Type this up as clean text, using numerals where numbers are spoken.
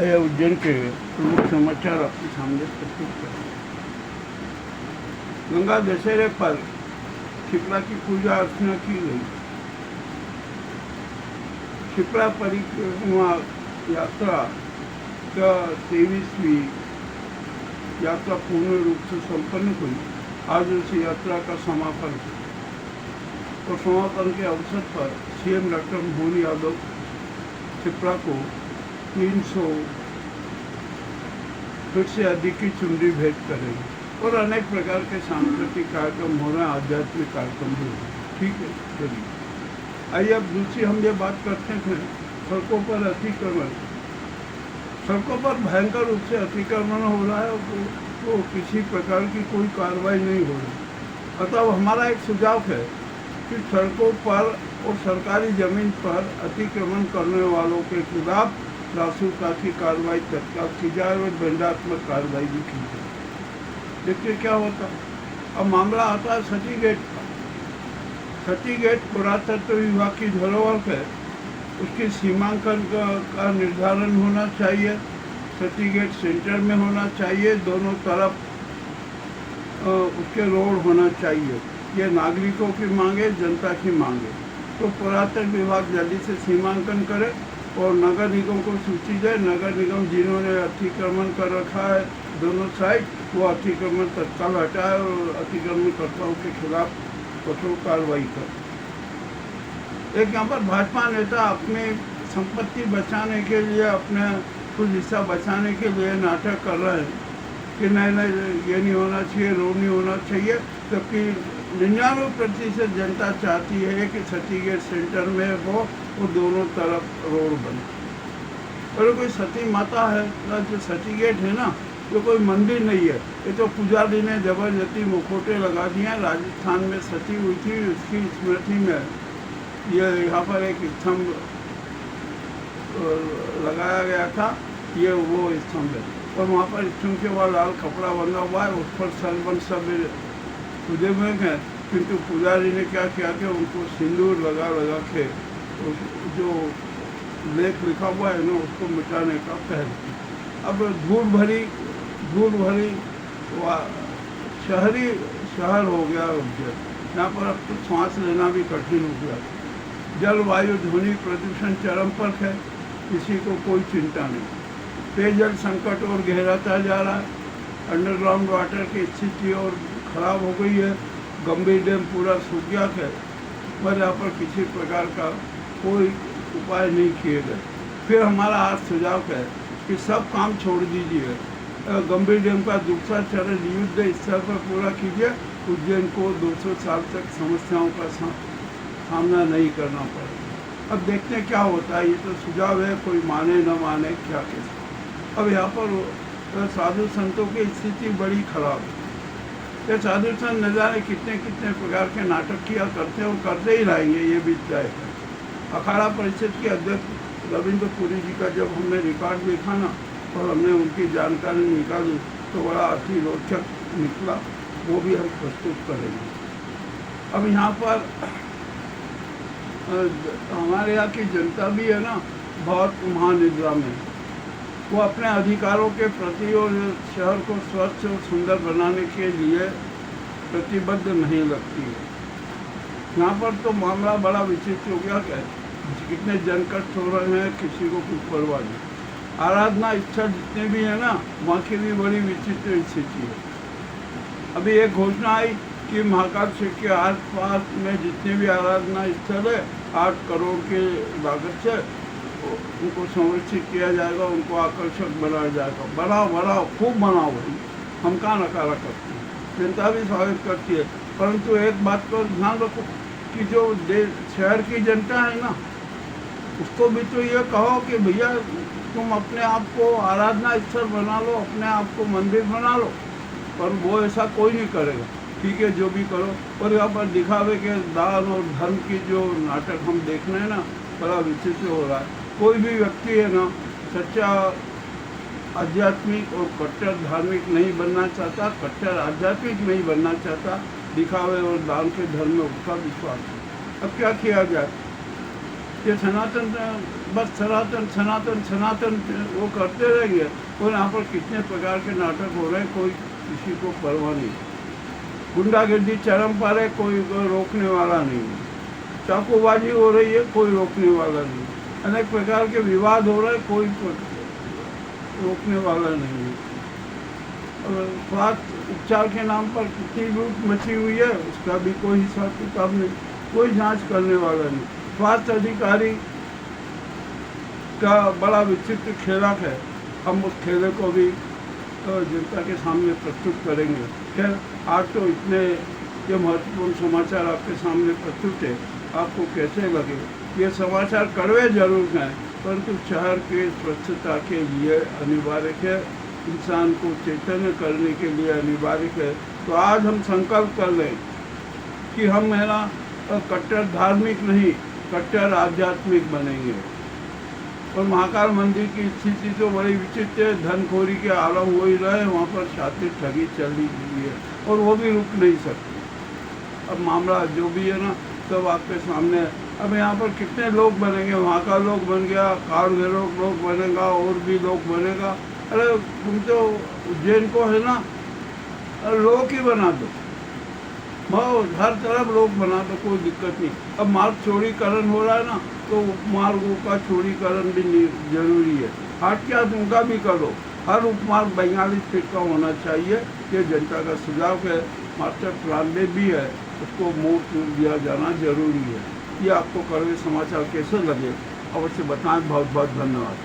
आया उज्जैन के प्रमुख समाचार आपके सामने प्रस्तुत करें। गंगा दशहरे पर क्षिप्रा की पूजा अर्चना की गई। क्षिप्रा परिक्रमा यात्रा का 23वीं यात्रा पूर्ण रूप से संपन्न हुई। आज उस यात्रा का समापन और समापन के अवसर पर सीएम डॉक्टर मोहन यादव क्षिप्रा को 300 फीट से अधिक की चुनरी भेंट करेंगे और अनेक प्रकार के सांस्कृतिक कार्यक्रम हो रहे हैं, आध्यात्मिक कार्यक्रम भी हो रहे हैं। ठीक है, चलिए आइए अब दूसरी हम ये बात करते हैं सड़कों पर अतिक्रमण। सड़कों पर भयंकर रूप से अतिक्रमण हो रहा है तो किसी प्रकार की कोई कार्रवाई नहीं हो रही। अतः हमारा एक सुझाव है कि सड़कों पर और सरकारी जमीन पर अतिक्रमण करने वालों के खिलाफ रासुका की कार्रवाई तत्काल की जाए और दंडात्मक कार्रवाई भी की जाए। देखिए क्या होता। अब मामला आता है सती गेट का। सती गेट पुरातत्व विभाग की धरोहर है, उसकी सीमांकन का निर्धारण होना चाहिए। सती गेट सेंटर में होना चाहिए, दोनों तरफ उसके रोड होना चाहिए। ये नागरिकों की मांगे, जनता की मांगे। तो पुरातत्व विभाग जल्दी से सीमांकन करे और नगर निगम को सूची दे। नगर निगम जिन्होंने अतिक्रमण कर रखा है दोनों साइड, वो अतिक्रमण तत्काल हटाए और अतिक्रमणकर्ताओं के खिलाफ कठोर कार्रवाई करे। एक यहाँ पर भाजपा नेता अपनी संपत्ति बचाने के लिए, अपने कुछ हिस्सा बचाने के लिए नाटक कर रहे हैं कि नहीं ये नहीं होना चाहिए, रोड नहीं होना चाहिए, जबकि 99% जनता चाहती है कि सती गेट सेंटर में हो और दोनों तरफ रोड बने। और कोई सती माता है जो सती गेट है ना, ये कोई मंदिर नहीं है। ये तो पुजारी ने जबरदस्ती मुखौटे लगा दिए। राजस्थान में सती हुई थी, उसकी स्मृति में ये यहाँ पर एक स्तंभ लगाया गया था। ये वो स्तंभ है और वहाँ पर स्तंभ के बाद लाल कपड़ा बंधा हुआ है, उस पर सरबन सब पूजे हुए हैं। किंतु पुजारी ने क्या किया कि उनको सिंदूर लगा के जो लेख लिखा हुआ है ना, उसको मिटाने का पहल किया। अब धूल भरी शहर हो गया उज्जैन। यहाँ पर अब तो सांस लेना भी कठिन हो गया। जलवायु ध्वनि प्रदूषण चरम पर है, किसी को कोई चिंता नहीं। पेयजल संकट और गहराता जा रहा है। अंडरग्राउंड वाटर की स्थिति और खराब हो गई है। गंभीर डैम पूरा सूख गया है, पर यहाँ पर किसी प्रकार का कोई उपाय नहीं किए गए। फिर हमारा आज सुझाव है कि सब काम छोड़ दीजिए। गंभीर डैम का दूसरा चरण युद्ध स्तर पर पूरा कीजिए। उज्जैन को 200 साल तक समस्याओं का सामना नहीं करना पड़ेगा। अब देखते हैं क्या होता है। ये तो सुझाव है, कोई माने न माने क्या कैसे। अब यहाँ पर साधु संतों की स्थिति बड़ी खराब है। ये साधु संत न जाने कितने प्रकार के नाटक किया करते हैं और करते ही रहेंगे, ये भी तय है। अखाड़ा परिषद के अध्यक्ष रविंद्र पुरी जी का जब हमने रिकॉर्ड देखा ना और हमने उनकी जानकारी निकाली तो बड़ा अति रोचक निकला, वो भी हम प्रस्तुत करेंगे। अब यहाँ पर हमारे यहाँ की जनता भी है ना, बहुत महानिद्रा में। वो अपने अधिकारों के प्रति और शहर को स्वच्छ और सुंदर बनाने के लिए प्रतिबद्ध नहीं लगती है। यहाँ पर तो मामला बड़ा विचित्र हो गया क्या, कितने जनकट हो रहे हैं, किसी को कुछ परवाह नहीं। आराधना स्थल जितने भी हैं ना, वहाँ की भी बड़ी विचित्र स्थिति है। अभी एक घोषणा आई कि महाकाल क्षेत्र के आस पास में जितने भी आराधना स्थल है 8 करोड़ के लागत से उनको संरक्षित किया जाएगा, उनको आकर्षक बनाया जाएगा। बढ़ाओ खूब बनाओ भाई, हम कहाँ नकारा करते हैं, जनता भी स्वागत करती है। परंतु एक बात को ध्यान रखो कि जो शहर की जनता है ना, उसको भी तो ये कहो कि भैया तुम अपने आप को आराधना स्थल बना लो, अपने आप को मंदिर बना लो। पर वो ऐसा कोई नहीं करेगा। ठीक है, जो भी करो। और यहाँ पर दिखावे के दान और धर्म की जो नाटक हम देख रहे हैं ना, बड़ा विचित्र हो रहा है। कोई भी व्यक्ति है ना, सच्चा आध्यात्मिक और कट्टर धार्मिक नहीं बनना चाहता, कट्टर आध्यात्मिक नहीं बनना चाहता। दिखावे और दान के धर्म में उसका विश्वास है। अब क्या किया जाए। ये सनातन बस सनातन सनातन सनातन वो करते रहेंगे। और यहाँ पर कितने प्रकार के नाटक हो रहे हैं, कोई किसी को परवाह नहीं। गुंडागर्दी चरम पर है, कोई रोकने वाला नहीं। चाकूबाजी हो रही है, कोई रोकने वाला नहीं। अनेक प्रकार के विवाद हो रहे हैं, कोई रोकने वाला नहीं है। और स्वास्थ्य उपचार के नाम पर कितनी लूट मची हुई है, उसका भी कोई हिसाब किताब नहीं, कोई जांच करने वाला नहीं। स्वास्थ्य अधिकारी का बड़ा विचित्र खेला है। हम उस खेले को भी जनता के सामने प्रस्तुत करेंगे। खैर, आज तो इतने ये महत्वपूर्ण समाचार आपके सामने प्रस्तुत है। आपको कैसे लगे? ये समाचार कड़वे जरूर हैं, परंतु शहर के स्वच्छता के लिए अनिवार्य है, इंसान को चैतन्य करने के लिए अनिवार्य है। तो आज हम संकल्प कर लें कि हम है ना कट्टर धार्मिक नहीं, कट्टर आध्यात्मिक बनेंगे। और महाकाल मंदिर की स्थिति तो बड़ी विचित्र है। धनखोरी के आलम हो ही रहे, वहाँ पर शातिर ठगी चल रही है और वो भी रुक नहीं सकती। अब मामला जो भी है ना, सब आपके सामने है। अब यहाँ पर कितने लोग बनेंगे? वहाँ का लोग बन गया, काल भैरव लोग बनेगा, और भी लोग बनेगा। अरे तुम तो उज्जैन को है ना लोग ही बना दो, हर तरफ लोग बना दो, कोई दिक्कत नहीं। अब मार्ग चौड़ीकरण हो रहा है ना, तो उपमार्गों का चौड़ीकरण भी जरूरी है। हाट क्या उनका भी करो, हर उपमार्ग 42 फीट का होना चाहिए। ये जनता का सुझाव है। मास्टर प्लान में भी है, उसको मोड़ दिया जाना जरूरी है। ये आपको कड़वे समाचार कैसे लगे अवश्य बताएं। बहुत बहुत धन्यवाद।